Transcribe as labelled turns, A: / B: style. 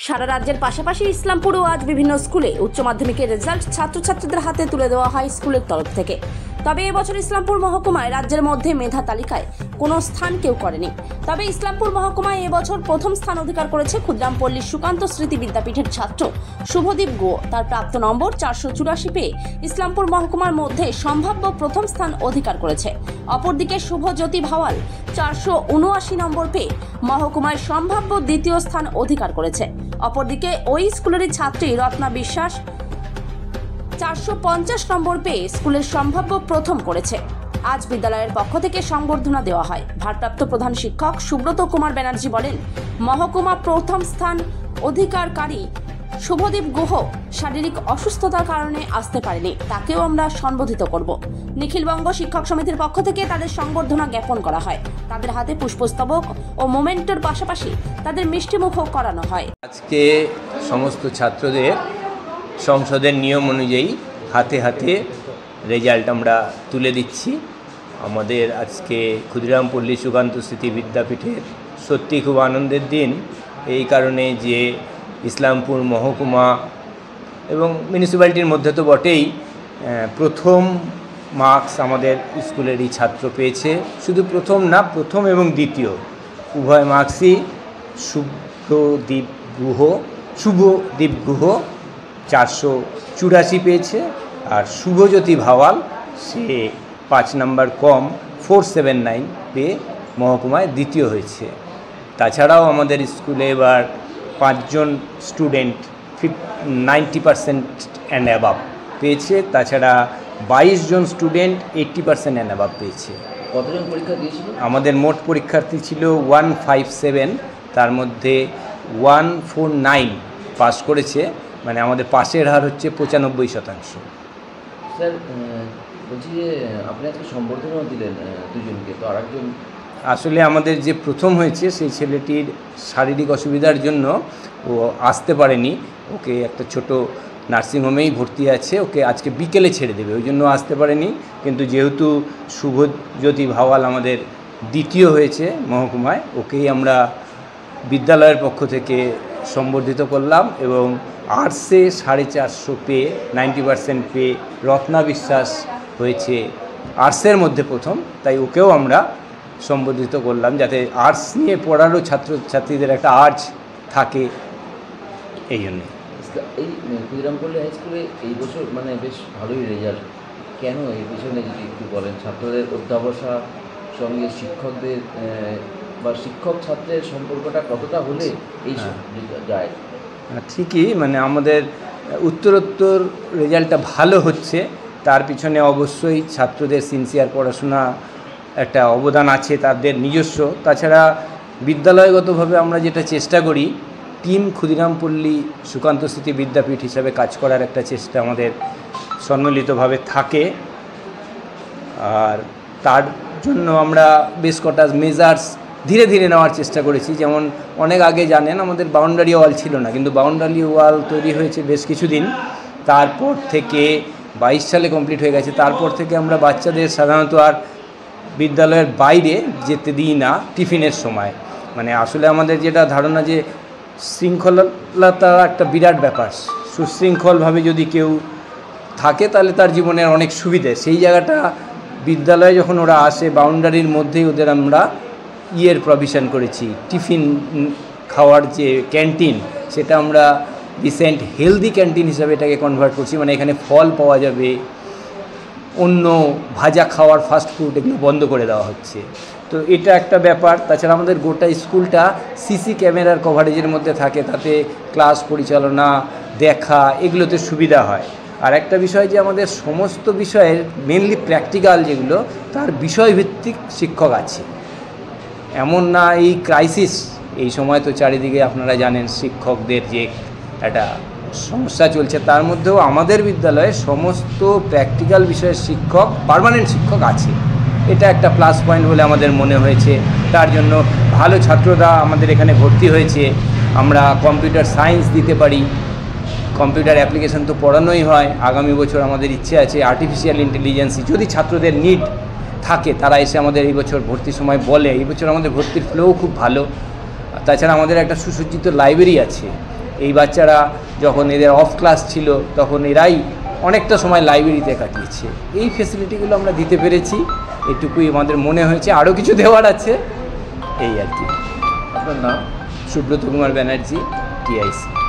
A: সারা রাজ্যের পাশাপাশি ইসলামপুরেও আজ বিভিন্ন স্কুলে উচ্চ মাধ্যমিকের রেজাল্ট ছাত্রছাত্রীদের হাতে তুলে দেওয়া হয় স্কুলের তরফ থেকে। তবে এবছর ইসলামপুর মহকুমায় রাজ্যের মধ্যে মেধা তালিকায় কোনো স্থান কেউ করেনি। তবে ইসলামপুর মহকুমায় এবছর প্রথম স্থান অধিকার করেছে ক্ষুদিরামপল্লী সুকান্ত স্মৃতি বিদ্যাপীঠের ছাত্র শুভদীপ গো। তার প্রাপ্ত নম্বর 484 পেয়ে ইসলামপুর মহকুমার মধ্যে সম্ভাব্য প্রথম স্থান অধিকার করেছে। অপরদিকে শুভজ্যোতি ভাওয়াল 479 নম্বর পেয়ে মহকুমায় সম্ভাব্য দ্বিতীয় স্থান অধিকার করেছে। অপরদিকে ওই স্কুলেরই ছাত্রী রত্না বিশ্বাস 450 নম্বর পেয়ে স্কুলের সম্ভাব্য প্রথম করেছে। আজ বিদ্যালয়ের পক্ষ থেকে সংবর্ধনা দেওয়া হয়। ভারপ্রাপ্ত প্রধান শিক্ষক সুব্রত কুমার ব্যানার্জি বলেন, মহকুমা প্রথম স্থান অধিকারকারী শুভদীপ গুহ শারীরিক অসুস্থতার কারণে আসতে পারেনি, তাকেও আমরা সম্বোধিত করব। নিখিলবঙ্গ শিক্ষক সমিতির পক্ষ থেকে তাদের সংবর্ধনা জ্ঞাপন করা হয়। তাদের হাতে পুষ্পস্তবক ও মোমেন্টোর পাশাপাশি তাদের মিষ্টিমুখও করানো হয়।
B: আজকে সমস্ত ছাত্রদের সংসদের নিয়ম অনুযায়ী হাতে হাতে রেজাল্ট আমরা তুলে দিচ্ছি। আমাদের আজকে ক্ষুদিরামপল্লী সুকান্ত স্মৃতি বিদ্যাপীঠের সত্যি খুব আনন্দের দিন, এই কারণে যে ইসলামপুর মহকুমা এবং মিউনিসিপ্যালিটির মধ্যে তো বটেই প্রথম মার্কস আমাদের স্কুলেরই ছাত্র পেয়েছে। শুধু প্রথম না, প্রথম এবং দ্বিতীয় উভয় মার্কসই শুভদীপ গুহ 484 পেয়েছে, আর শুভজ্যোতি ভাওয়াল সে 5 নম্বর কম 479 পেয়ে মহকুমায় দ্বিতীয় হয়েছে। তাছাড়াও আমাদের স্কুলে এবার 5 জন স্টুডেন্ট 90% অ্যান্ড অ্যাবাভ পেয়েছে। তাছাড়া 22 জন স্টুডেন্ট 80% অ্যান্ড অ্যাবাভ পেয়েছে।
C: কতজন পরীক্ষা দিয়েছিল?
B: আমাদের মোট পরীক্ষার্থী ছিল 157, তার মধ্যে 149 পাস করেছে, মানে আমাদের পাশের হার হচ্ছে 95%।
C: স্যার বলছি যে আপনি আজকে সম্বর্ধনা দিলেন দুজনকে, তো আরেকজন
B: আসলে আমাদের যে প্রথম হয়েছে সেই ছেলেটির শারীরিক অসুবিধার জন্য ও আসতে পারেনি, ওকে একটা ছোট নার্সিংহোমেই ভর্তি আছে, ওকে আজকে বিকেলে ছেড়ে দেবে, ওই জন্য আসতে পারেনি। কিন্তু যেহেতু শুভজ্যোতি ভাওয়াল আমাদের দ্বিতীয় হয়েছে মহকুমায়, ওকেই আমরা বিদ্যালয়ের পক্ষ থেকে সম্বর্ধিত করলাম। এবং আর্টসে 450 পেয়ে 90% পেয়ে রত্না বিশ্বাস হয়েছে আর্টসের মধ্যে প্রথম, তাই ওকেও আমরা সম্বোধিত করলাম, যাতে আর্টস নিয়ে পড়ারও ছাত্রছাত্রীদের একটা আর্জ থাকে। এই জন্যে
C: এই ক্ষুদিরামপল্লী হাই স্কুলে এই বছর মানে বেশ ভালোই রেজাল্ট, কেন এই পিছনে যদি একটু বলেন? ছাত্রদের অধ্যাবসা সঙ্গে শিক্ষকদের বা শিক্ষক ছাত্রের সম্পর্কটা কতটা হলে এই যায়?
B: ঠিকই, মানে আমাদের উত্তরোত্তর রেজাল্টটা ভালো হচ্ছে, তার পিছনে অবশ্যই ছাত্রদের সিনসিয়ার পড়াশোনা একটা অবদান আছে, তাদের নিজস্ব। তাছাড়া বিদ্যালয়গতভাবে আমরা যেটা চেষ্টা করি, টিম ক্ষুদিরামপল্লী সুকান্ত স্মৃতি বিদ্যাপীঠ হিসাবে কাজ করার একটা চেষ্টা আমাদের সম্মিলিতভাবে থাকে। আর তার জন্য আমরা বেশ কটা মেজার্স ধীরে ধীরে নেওয়ার চেষ্টা করেছি। যেমন অনেক আগে জানেন আমাদের বাউন্ডারি ওয়াল ছিল না, কিন্তু বাউন্ডারি ওয়াল তৈরি হয়েছে বেশ কিছুদিন, তারপর থেকে 22 সালে কমপ্লিট হয়ে গেছে। তারপর থেকে আমরা বাচ্চাদের সাধারণত আর বিদ্যালয়ের বাইরে যেতে দিই না টিফিনের সময়। মানে আসলে আমাদের যেটা ধারণা যে শৃঙ্খলতা একটা বিরাট ব্যাপার, সুশৃঙ্খলভাবে যদি কেউ থাকে তাহলে তার জীবনের অনেক সুবিধে। সেই জায়গাটা বিদ্যালয়ে যখন ওরা আসে বাউন্ডারির মধ্যেই ওদের আমরা প্রভিশন করেছি। টিফিন খাওয়ার যে ক্যান্টিন, সেটা আমরা রিসেন্ট হেলদি ক্যান্টিন হিসাবে এটাকে কনভার্ট করছি। মানে এখানে ফল পাওয়া যাবে, অন্য ভাজা খাওয়ার ফাস্ট ফুড এগুলো বন্ধ করে দেওয়া হচ্ছে। তো এটা একটা ব্যাপার। তাছাড়া আমাদের গোটা স্কুলটা সিসি ক্যামেরার কভারেজের মধ্যে থাকে, তাতে ক্লাস পরিচালনা দেখা এগুলোতে সুবিধা হয়। আর একটা বিষয় যে আমাদের সমস্ত বিষয়ের মেনলি প্র্যাকটিক্যাল যেগুলো, তার বিষয়ভিত্তিক শিক্ষক আছে। এমন না এই ক্রাইসিস, এই সময় তো চারিদিকে আপনারা জানেন শিক্ষকদের যে একটা সমস্যা চলছে, তার মধ্যেও আমাদের বিদ্যালয়ে সমস্ত প্র্যাকটিক্যাল বিষয়ের শিক্ষক, পার্মানেন্ট শিক্ষক আছে। এটা একটা প্লাস পয়েন্ট বলে আমাদের মনে হয়েছে। তার জন্য ভালো ছাত্ররা আমাদের এখানে ভর্তি হয়েছে। আমরা কম্পিউটার সায়েন্স দিতে পারি, কম্পিউটার অ্যাপ্লিকেশন তো পড়ানোই হয়। আগামী বছর আমাদের ইচ্ছে আছে আর্টিফিশিয়াল ইন্টেলিজেন্সি, যদি ছাত্রদের নিড থাকে তারা এসে আমাদের এই বছর ভর্তির সময় বলে। এই বছর আমাদের ভর্তির ফ্লোও খুব ভালো। তাছাড়া আমাদের একটা সুসজ্জিত লাইব্রেরি আছে, এই বাচ্চারা যখন এদের অফ ক্লাস ছিল তখন এরাই অনেকটা সময় লাইব্রেরিতে কাটিয়েছে। এই ফেসিলিটিগুলো আমরা দিতে পেরেছি, এটুকুই আমাদের মনে হয়েছে, আরও কিছু দেওয়ার আছে, এই আর কি।
C: আপনার নাম?
B: সুব্রত কুমার ব্যানার্জি, টিআইসি।